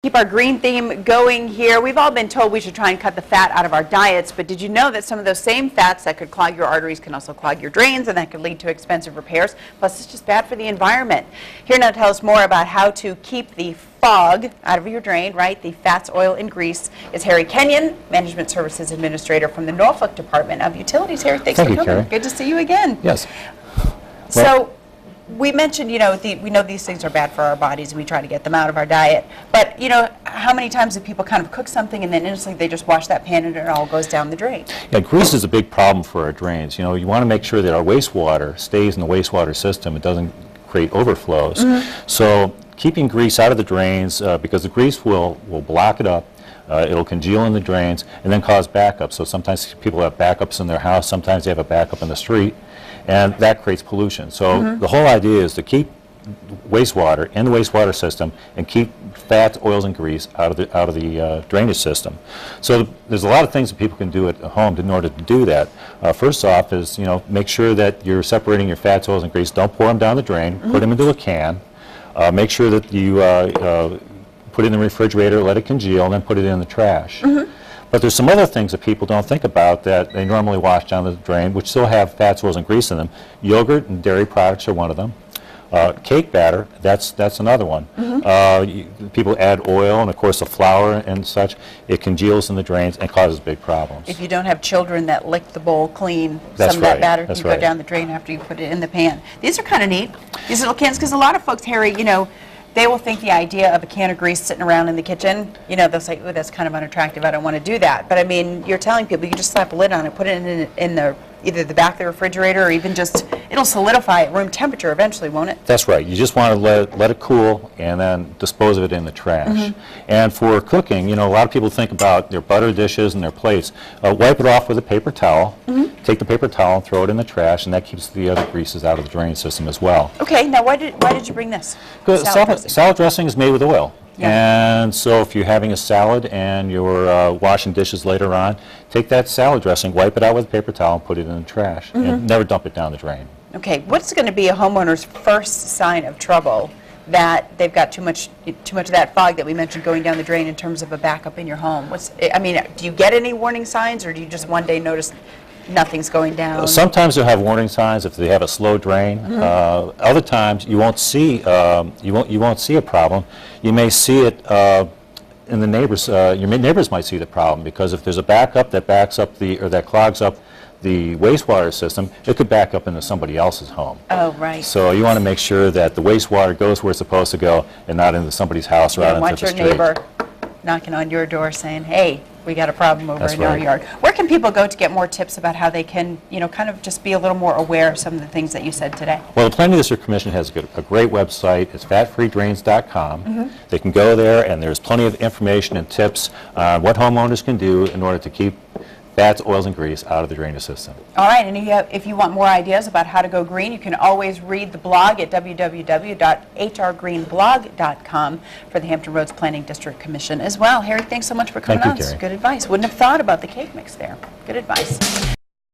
Keep our green theme going here. We've all been told we should try and cut the fat out of our diets, but did you know that some of those same fats that could clog your arteries can also clog your drains, and that could lead to expensive repairs? Plus, it's just bad for the environment. Here now to tell us more about how to keep the fog out of your drain, right, the fats, oil, and grease, is Harry Kenyon, Management Services Administrator from the Norfolk Department of Utilities. Harry, thanks for coming. Carrie. Good to see you again. Yes. So, we mentioned, we know these things are bad for our bodies and we try to get them out of our diet. But, how many times do people kind of cook something and then instantly they just wash that pan and it all goes down the drain? Yeah, grease is a big problem for our drains. You want to make sure that our wastewater stays in the wastewater system. It doesn't create overflows. So keeping grease out of the drains, because the grease will block it up. It'll congeal in the drains and then cause backups. So sometimes people have backups in their house, sometimes they have a backup in the street, and that creates pollution. So the whole idea is to keep wastewater in the wastewater system and keep fats, oils, and grease out of the drainage system. So there's a lot of things that people can do at home in order to do that. First off is make sure that you're separating your fats, oils, and grease. Don't pour them down the drain. Put them into a can. Make sure that you put it in the refrigerator, let it congeal, and then put it in the trash. But there's some other things that people don't think about that they normally wash down the drain, which still have fats, oils, and grease in them. Yogurt and dairy products are one of them. Cake batter, that's another one. People add oil and, of course, the flour and such. It congeals in the drains and causes big problems. If you don't have children that lick the bowl clean, That's some of that right. batter That's can go right. down the drain after you put it in the pan. These are kind of neat, these little cans, because a lot of folks, Harry, they will think the idea of a can of grease sitting around in the kitchen, they'll say, ooh, that's kind of unattractive, I don't want to do that. But I mean, you're telling people you can just slap a lid on it, put it in either the back of the refrigerator or even just, it'll solidify at room temperature eventually, won't it? That's right. You just want to let it cool and then dispose of it in the trash. And for cooking, a lot of people think about their butter dishes and their plates. Wipe it off with a paper towel. Take the paper towel and throw it in the trash, and that keeps the other greases out of the drain system as well. Okay, now why did you bring this? Salad dressing is made with oil. Yeah. And so if you're having a salad and you're washing dishes later on, take that salad dressing, wipe it out with a paper towel, and put it in the trash. And never dump it down the drain. Okay, what's going to be a homeowner's first sign of trouble that they've got too much of that fog that we mentioned going down the drain in terms of a backup in your home? Do you get any warning signs, or do you just one day notice nothing's going down? Sometimes they'll have warning signs if they have a slow drain. Other times you won't see you won't see a problem. You may see it in the neighbors. Your neighbors might see the problem, because if there's a backup that backs up that clogs up the wastewater system, it could back up into somebody else's home. Oh, right. So you want to make sure that the wastewater goes where it's supposed to go and not into somebody's house or out into the street. Want your neighbor knocking on your door saying, hey, we got a problem over in our yard. Where can people go to get more tips about how they can, kind of just be a little more aware of some of the things that you said today? Well, the Planning District Commission has a great website. It's fatfreedrains.com. They can go there, and there's plenty of information and tips on what homeowners can do in order to keep fats, oils, and grease out of the drainage system. All right, and if you want more ideas about how to go green, you can always read the blog at www.hrgreenblog.com for the Hampton Roads Planning District Commission as well. Harry, thanks so much for coming on. Thank you, Carrie. Good advice. Wouldn't have thought about the cake mix there. Good advice.